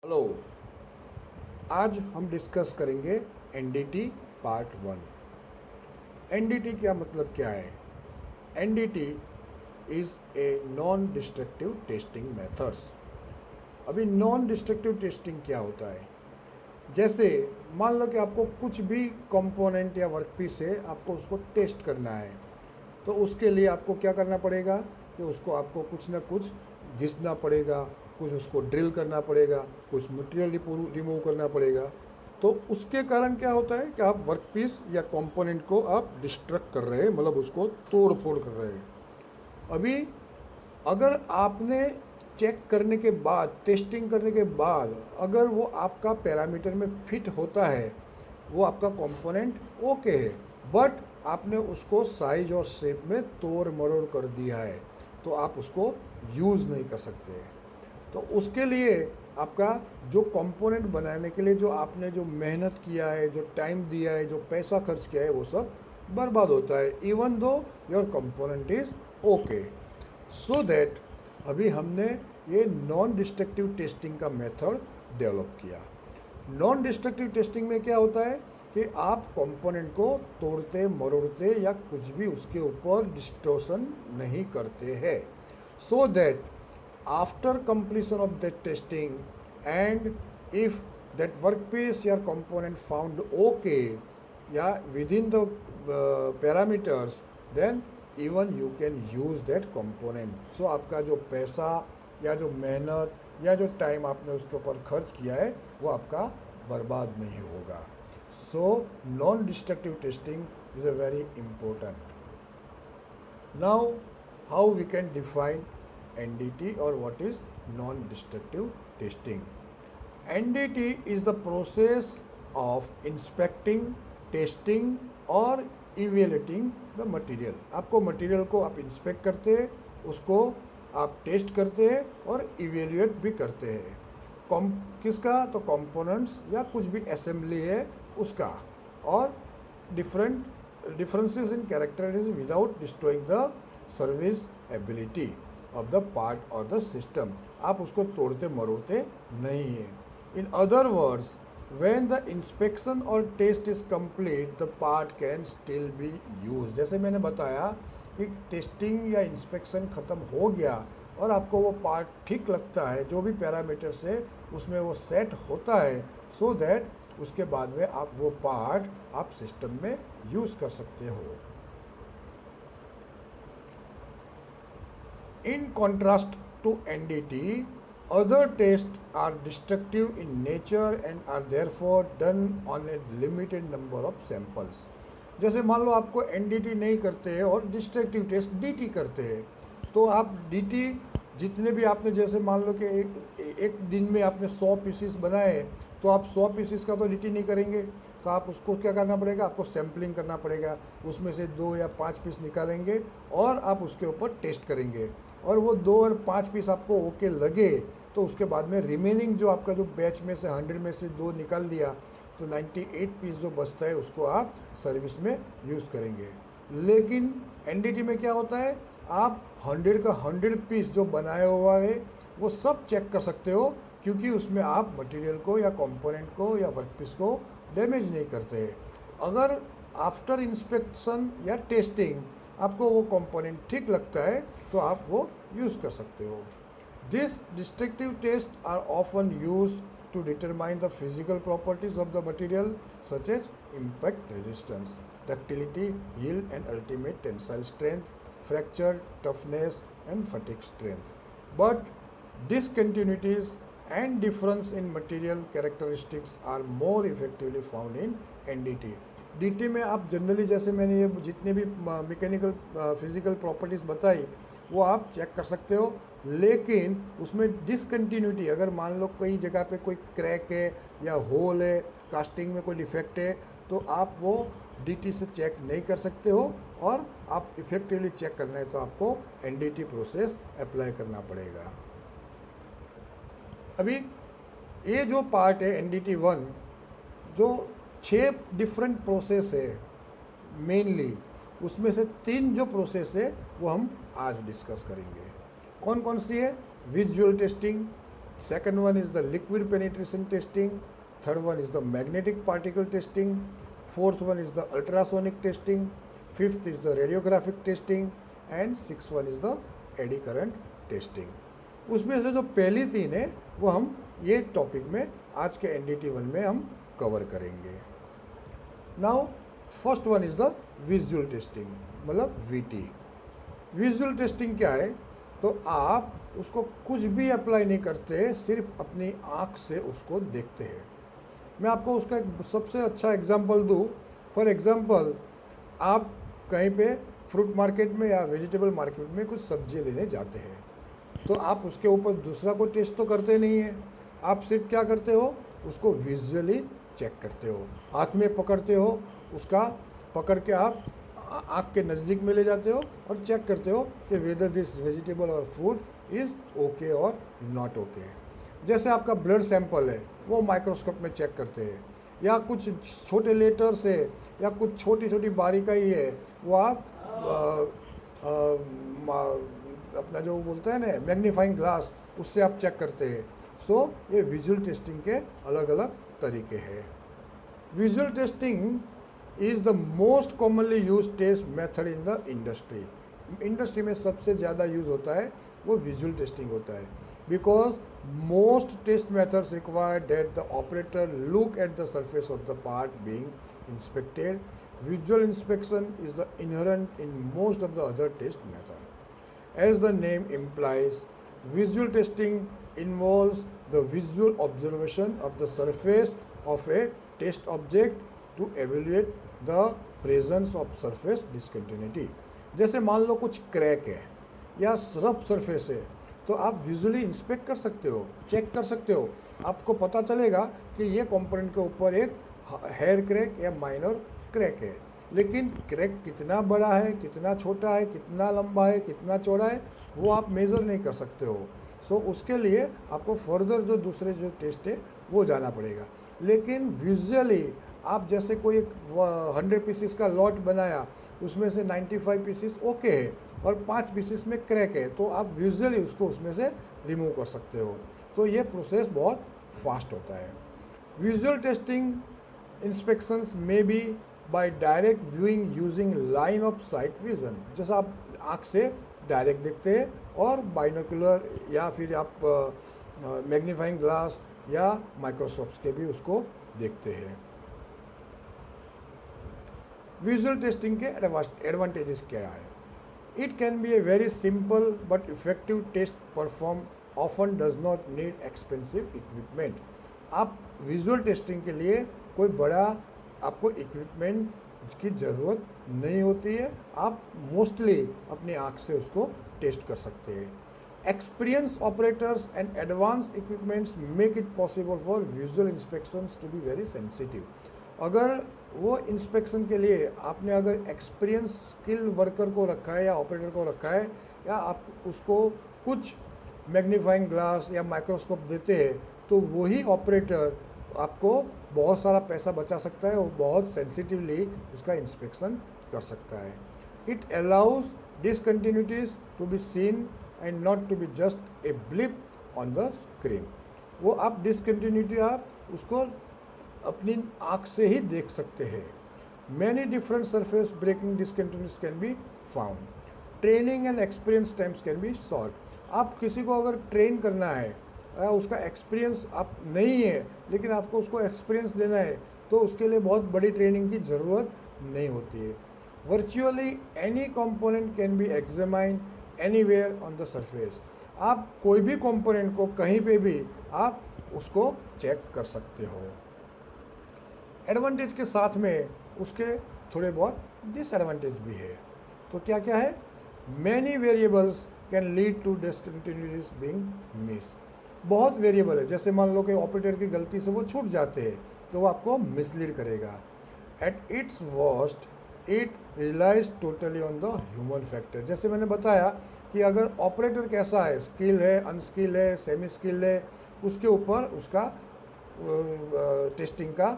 Hello. आज हम discuss करेंगे एनडीटी पार्ट 1। एनडीटी क्या मतलब क्या है? NDT is a non destructive testing methods. अभी नॉन डिस्ट्रक्टिव टेस्टिंग क्या होता है? जैसे मान लो कि आपको कुछ भी कंपोनेंट या वर्कपीस है, आपको उसको टेस्ट करना है, तो उसके लिए आपको क्या करना पड़ेगा कि उसको आपको कुछ ना कुछ घिसना पड़ेगा, कुछ उसको ड्रिल करना पड़ेगा, कुछ मटेरियल रिमूव करना पड़ेगा। तो उसके कारण क्या होता है कि आप वर्कपीस या कंपोनेंट को आप डिस्ट्रक्ट कर रहे हैं, मतलब उसको तोड़ फोड़ कर रहे हैं। अभी अगर आपने चेक करने के बाद, टेस्टिंग करने के बाद, अगर वो आपका पैरामीटर में फिट होता है, वो आपका कंपोनेंट ओके है, बट आपने उसको साइज और शेप में तोड़ मरोड़ कर दिया है, तो आप उसको यूज़ नहीं कर सकते। तो उसके लिए आपका जो कंपोनेंट बनाने के लिए जो आपने जो मेहनत किया है, जो टाइम दिया है, जो पैसा खर्च किया है, वो सब बर्बाद होता है, even though your component is okay. So that अभी हमने ये नॉन डिस्ट्रक्टिव टेस्टिंग का मेथड डेवलप किया। नॉन डिस्ट्रक्टिव टेस्टिंग में क्या होता है कि आप कंपोनेंट को तोड़ते मरोड़ते या कुछ भी उसके ऊपर डिस्टोर्शन नहीं करते हैं, so that after completion of that testing, and if that workpiece or component found okay, yeah, within the parameters, then even you can use that component. So आपका जो पैसा या जो मेहनत या जो टाइम आपने उसके ऊपर खर्च किया है, वो आपका बर्बाद नहीं होगा। So non destructive testing is a very important. Now, how we can define NDT or what is non-destructive testing? NDT is the process of inspecting, testing और evaluating the material. आपको मटेरियल को आप इंस्पेक्ट करते हैं, उसको आप test करते हैं और इवेल्युएट भी करते हैं। किसका? तो कंपोनेंट्स या कुछ भी असेंबली है उसका, और differences in characteristics without destroying the serviceability of the part or the system. आप उसको तोड़ते मरोड़ते नहीं है। In other words, when the inspection or test is complete, the part can still be used. जैसे मैंने बताया कि टेस्टिंग या इंस्पेक्शन ख़त्म हो गया और आपको वो पार्ट ठीक लगता है, जो भी पैरामीटर्स है उसमें वो सेट होता है, सो दैट उसके बाद में आप वो पार्ट आप सिस्टम में यूज़ कर सकते हो। In contrast to NDT, other tests are destructive in nature and are therefore done on a limited number of samples. जैसे मान लो आपको एनडीटी नहीं करते हैं और डिस्ट्रक्टिव टेस्ट डीटी करते हैं, तो आप डीटी जितने भी आपने, जैसे मान लो कि एक दिन में आपने 100 पीसीस बनाए, तो आप 100 पीसीस का तो डीटी नहीं करेंगे, तो आप उसको क्या करना पड़ेगा, आपको सैम्पलिंग करना पड़ेगा, उसमें से 2 या 5 पीस निकालेंगे और आप उसके ऊपर टेस्ट करेंगे, और वो 2 और 5 पीस आपको ओके लगे, तो उसके बाद में रिमेनिंग जो आपका जो बैच में से 100 में से 2 निकाल दिया, तो 98 पीस जो बचता है उसको आप सर्विस में यूज़ करेंगे। लेकिन एनडीटी में क्या होता है, आप 100 का 100 पीस जो बनाया हुआ है वो सब चेक कर सकते हो, क्योंकि उसमें आप मटेरियल को या कंपोनेंट को या वर्कपीस को डैमेज नहीं करते। अगर आफ्टर इंस्पेक्शन या टेस्टिंग आपको वो कंपोनेंट ठीक लगता है, तो आप वो यूज़ कर सकते हो। These destructive tests are often used to determine the physical properties of the material, such as impact resistance, ductility, yield and ultimate tensile strength, fracture toughness and fatigue strength. But discontinuities and difference in material characteristics are more effectively found in NDT. DT में आप generally, जैसे मैंने ये जितने भी mechanical physical properties बताई, वो आप चेक कर सकते हो, लेकिन उसमें डिसकंटिन्यूटी, अगर मान लो कई जगह पे कोई क्रैक है या होल है, कास्टिंग में कोई डिफेक्ट है, तो आप वो डीटी से चेक नहीं कर सकते हो, और आप इफेक्टिवली चेक करना है तो आपको एनडीटी प्रोसेस अप्लाई करना पड़ेगा। अभी ये जो पार्ट है एनडीटी 1, जो 6 डिफरेंट प्रोसेस है मेनली, उसमें से 3 जो प्रोसेस है वो हम आज डिस्कस करेंगे। कौन कौन सी है? Visual testing, Second one is the liquid penetration testing. Third one is the magnetic particle testing. Fourth one is the ultrasonic testing. Fifth is the radiographic testing. And sixth one is the eddy current testing. उसमें से जो पहली तीन है वो हम ये topic में आज के NDT1 में हम कवर करेंगे. Now first one is the visual testing, मतलब VT. विजुअल टेस्टिंग क्या है? तो आप उसको कुछ भी अप्लाई नहीं करते, सिर्फ अपनी आँख से उसको देखते हैं. मैं आपको उसका एक सबसे अच्छा एग्जांपल दूँ. फॉर एग्जांपल, आप कहीं पे फ्रूट मार्केट में या वेजिटेबल मार्केट में कुछ सब्जी लेने जाते हैं, तो आप उसके ऊपर दूसरा कोई टेस्ट तो करते नहीं है. आप सिर्फ क्या करते हो? उसको विजुअली चेक करते हो, हाथ में पकड़ते हो, उसका पकड़ के आप आँख के नज़दीक में ले जाते हो और चेक करते हो कि वेदर दिस वेजिटेबल और फूड इज़ ओके और नॉट ओके. जैसे आपका ब्लड सैंपल है वो माइक्रोस्कोप में चेक करते हैं, या कुछ छोटे लेटर्स है या कुछ छोटी छोटी बारीकाई है वो आप अपना जो बोलते हैं ना मैग्नीफाइंग ग्लास, उससे आप चेक करते हैं. सो ये विजुअल टेस्टिंग के अलग अलग तरीके हैं. Visual testing is the most commonly use test method in the industry. Industry में सबसे ज़्यादा यूज़ होता है वो विजुअल टेस्टिंग होता है, because most test methods require that the operator look at the surface of the part being inspected. Visual inspection is the inherent in most of the other test methods. As the name implies, visual testing involves the visual observation of the surface of a test object to evaluate the presence of surface discontinuity. जैसे मान लो कुछ crack है या rough surface है, तो आप visually inspect कर सकते हो, चेक कर सकते हो. आपको पता चलेगा कि ये कंपोनेंट के ऊपर एक हेयर क्रैक या माइनर क्रैक है, लेकिन क्रैक कितना बड़ा है, कितना छोटा है, कितना लंबा है, कितना चौड़ा है, वो आप मेज़र नहीं कर सकते हो. सो उसके लिए आपको फर्दर जो दूसरे जो टेस्ट है वो जाना पड़ेगा. लेकिन विजुअली आप जैसे कोई 100 पीसीस का लॉट बनाया, उसमें से 95 पीसीस ओके है और 5 पीसीस में क्रैक है, तो आप विजुअली उसको उसमें से रिमूव कर सकते हो. तो ये प्रोसेस बहुत फास्ट होता है. Visual testing inspections may be by direct viewing using line of sight vision. जैसा आप आँख से डायरेक्ट देखते हैं और बाइनोकुलर या फिर आप मैग्नीफाइंग ग्लास या माइक्रोस्कोप्स के भी उसको देखते हैं. विजुअल टेस्टिंग के एडवांटेजेस क्या है? It can be a very simple but effective test performed, often does not need expensive equipment. आप विजुअल टेस्टिंग के लिए कोई बड़ा आपको इक्विपमेंट की ज़रूरत नहीं होती है. आप मोस्टली अपनी आँख से उसको टेस्ट कर सकते हैं. Experienced operators and advanced equipments make it possible for visual inspections to be very sensitive. अगर वो इंस्पेक्शन के लिए आपने अगर एक्सपीरियंस स्किल वर्कर को रखा है या ऑपरेटर को रखा है, या आप उसको कुछ मैग्नीफाइंग ग्लास या माइक्रोस्कोप देते हैं, तो वही ऑपरेटर आपको बहुत सारा पैसा बचा सकता है और बहुत सेंसिटिवली उसका इंस्पेक्शन कर सकता है. It allows discontinuities to be seen and not to be just a blip on the screen. वो आप डिसकंटिन्यूटी आप उसको अपनी आँख से ही देख सकते हैं. Many different surface breaking discontinuities can be found. Training and experience times can be short. आप किसी को अगर ट्रेन करना है, उसका एक्सपीरियंस आप नहीं है लेकिन आपको उसको एक्सपीरियंस देना है, तो उसके लिए बहुत बड़ी ट्रेनिंग की ज़रूरत नहीं होती है. Virtually any component can be examined anywhere on the surface. आप कोई भी कंपोनेंट को कहीं पे भी आप उसको चेक कर सकते हो. एडवांटेज के साथ में उसके थोड़े बहुत डिसएडवांटेज भी है. तो क्या क्या है? Many variables can lead to discontinuities being miss. बहुत वेरिएबल है, जैसे मान लो कि ऑपरेटर की गलती से वो छूट जाते हैं तो वो आपको मिसलीड करेगा. At its worst it relies totally on the human factor. जैसे मैंने बताया कि अगर ऑपरेटर कैसा है, स्किल है, अनस्किल है, सेमी स्किल है, उसके ऊपर उसका टेस्टिंग का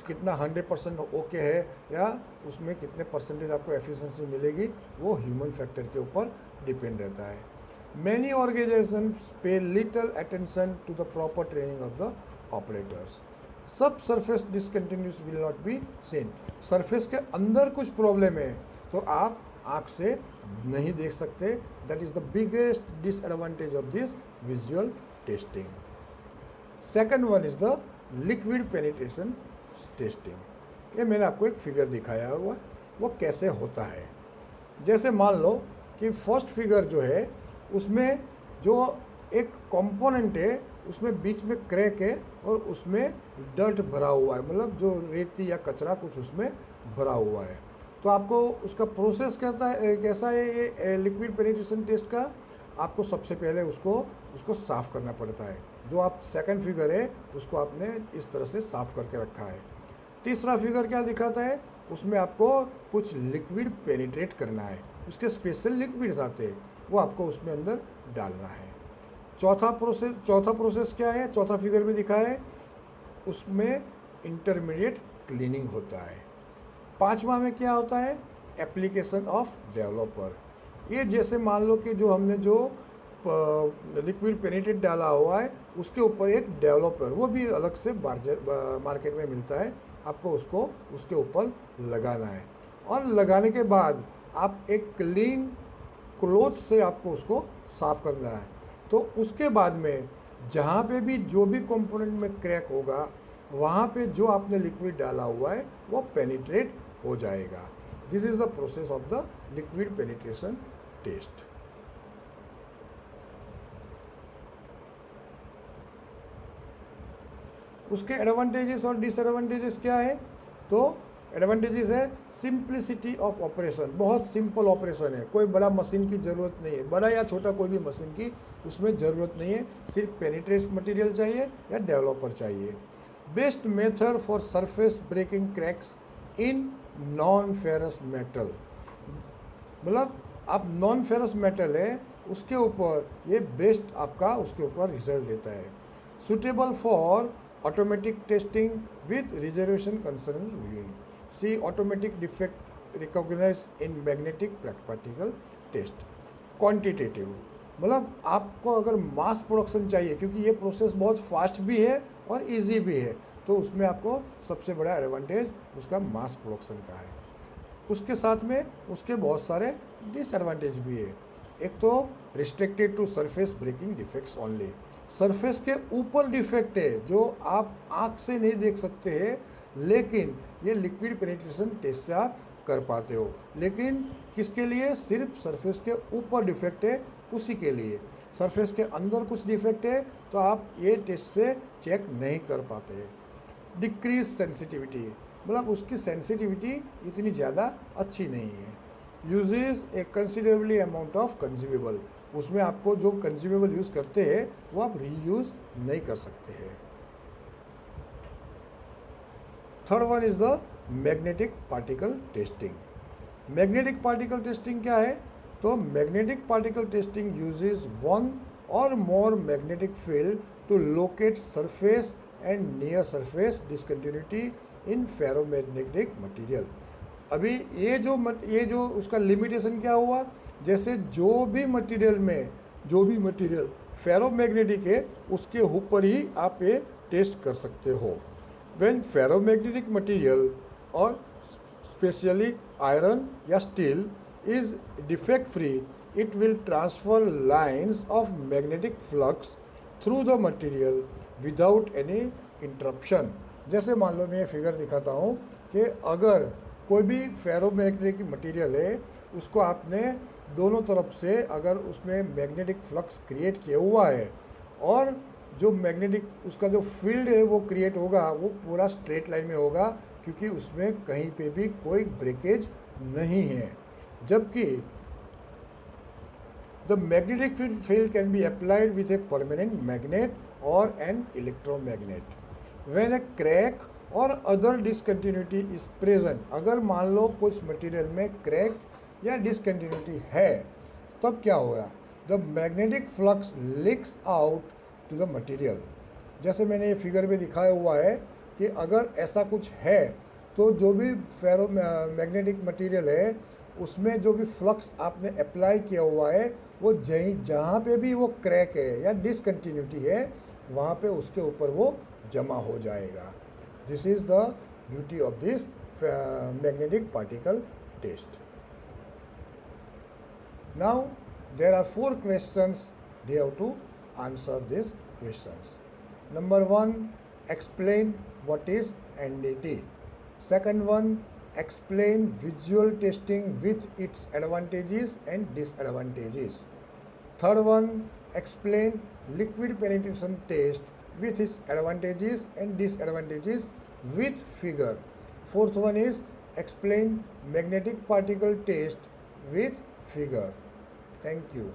कितना 100% ओके है या उसमें कितने परसेंटेज आपको एफिशिएंसी मिलेगी, वो ह्यूमन फैक्टर के ऊपर डिपेंड रहता है. Many organizations pay little attention to the proper training of the operators. सब surface discontinuous will not be seen. Surface के अंदर कुछ प्रॉब्लम है तो आप आँख से नहीं देख सकते. That is the biggest disadvantage of this visual testing. Second one is the liquid penetration testing. ये मैंने आपको एक फिगर दिखाया हुआ, वो कैसे होता है. जैसे मान लो कि फर्स्ट फिगर जो है उसमें जो एक कंपोनेंट है उसमें बीच में क्रैक है और उसमें डर्ट भरा हुआ है, मतलब जो रेती या कचरा कुछ उसमें भरा हुआ है. तो आपको उसका प्रोसेस कहता है कैसा है ये लिक्विड पेनिट्रेशन टेस्ट का. आपको सबसे पहले उसको साफ़ करना पड़ता है. जो आप सेकंड फिगर है उसको आपने इस तरह से साफ़ करके रखा है. तीसरा फिगर क्या दिखाता है, उसमें आपको कुछ लिक्विड पेनिट्रेट करना है. उसके स्पेशल लिक्विड्स आते हैं, वो आपको उसमें अंदर डालना है. चौथा प्रोसेस क्या है, चौथा फिगर में दिखा है, उसमें इंटरमीडिएट क्लीनिंग होता है. पांचवा में क्या होता है, एप्लीकेशन ऑफ डेवलपर. ये जैसे मान लो कि जो हमने जो लिक्विड पेनिट्रेट डाला हुआ है उसके ऊपर एक डेवलपर, वो भी अलग से मार्केट में मिलता है. आपको उसको उसके ऊपर लगाना है और लगाने के बाद आप एक क्लीन क्लोथ से आपको उसको साफ़ करना है. तो उसके बाद में जहाँ पे भी जो भी कंपोनेंट में क्रैक होगा वहाँ पे जो आपने लिक्विड डाला हुआ है वो पेनिट्रेट हो जाएगा. This is the process of the liquid penetration test. उसके एडवांटेजेस और डिसएडवांटेजेस क्या है, तो एडवांटेजेस है सिंप्लिसिटी ऑफ ऑपरेशन. बहुत सिंपल ऑपरेशन है, कोई बड़ा मशीन की ज़रूरत नहीं है, बड़ा या छोटा कोई भी मशीन की उसमें ज़रूरत नहीं है. सिर्फ पेनिट्रेट मटेरियल चाहिए या डेवलपर चाहिए. Best method for surface breaking cracks in non ferrous metal. मतलब आप नॉन फेरस मेटल है उसके ऊपर ये बेस्ट आपका उसके ऊपर रिजल्ट देता है. Suitable for automatic testing with reservation concern viewing. See automatic defect recognized in magnetic particle test. Quantitative मतलब आपको अगर मास प्रोडक्शन चाहिए, क्योंकि ये प्रोसेस बहुत फास्ट भी है और इजी भी है, तो उसमें आपको सबसे बड़ा एडवांटेज उसका मास प्रोडक्शन का है. उसके साथ में उसके बहुत सारे डिसएडवांटेज भी है. एक तो restricted to surface breaking defects only. Surface के ऊपर डिफेक्ट है जो आप आँख से नहीं देख सकते हैं, लेकिन ये लिक्विड पेनिट्रेशन टेस्ट से आप कर पाते हो. लेकिन किसके लिए, सिर्फ सरफेस के ऊपर डिफेक्ट है उसी के लिए. सरफेस के अंदर कुछ डिफेक्ट है तो आप ये टेस्ट से चेक नहीं कर पाते. डिक्रीज सेंसिटिविटी मतलब उसकी सेंसिटिविटी इतनी ज़्यादा अच्छी नहीं है. Uses A considerably amount of consumable. उसमें आपको जो कंज्यूमेबल यूज़ करते हैं वो आप रीयूज़ नहीं कर सकते हैं. Third one is the magnetic particle testing. Magnetic particle testing क्या है, तो magnetic particle testing uses one और more magnetic field to locate surface and near surface discontinuity in ferromagnetic material. अभी ये जो उसका लिमिटेशन क्या हुआ, जैसे जो भी मटेरियल फेरोमैग्नेटिक है उसके ऊपर ही आप ये टेस्ट कर सकते हो. व्हेन फेरोमैग्नेटिक मटेरियल और स्पेशली आयरन या steel is defect free, it will transfer lines of magnetic flux through the material without any interruption. जैसे मान लो मैं ये फिगर दिखाता हूँ कि अगर कोई भी फेरोमैग्नेटिक मटेरियल है उसको आपने दोनों तरफ से अगर उसमें मैग्नेटिक फ्लक्स क्रिएट किया हुआ है और जो मैग्नेटिक उसका जो फील्ड है वो क्रिएट होगा वो पूरा स्ट्रेट लाइन में होगा, क्योंकि उसमें कहीं पे भी कोई ब्रेकेज नहीं है. जबकि the magnetic field can be applied with a permanent magnet और an electromagnet. When a crack और अदर डिसकंटिन्यूटी इज प्रेजेंट. अगर मान लो कुछ मटेरियल में क्रैक या डिसकंटिन्यूटी है तब क्या होगा, the magnetic flux leaks out to the material. जैसे मैंने ये फिगर में दिखाया हुआ है कि अगर ऐसा कुछ है तो जो भी फेरो मैग्नेटिक मटेरियल है उसमें जो भी फ्लक्स आपने अप्लाई किया हुआ है वो जहाँ पे भी वो क्रैक है या डिसकंटिन्यूटी है वहाँ पे उसके ऊपर वो जमा हो जाएगा. This is the beauty of this magnetic particle test. Now there are 4 questions they have to answer these questions. Number 1, explain what is NDT. Second one, explain visual testing with its advantages and disadvantages. Third one, explain liquid penetration test with its advantages and disadvantages with figure. Fourth one is explain magnetic particle test with figure. Thank you.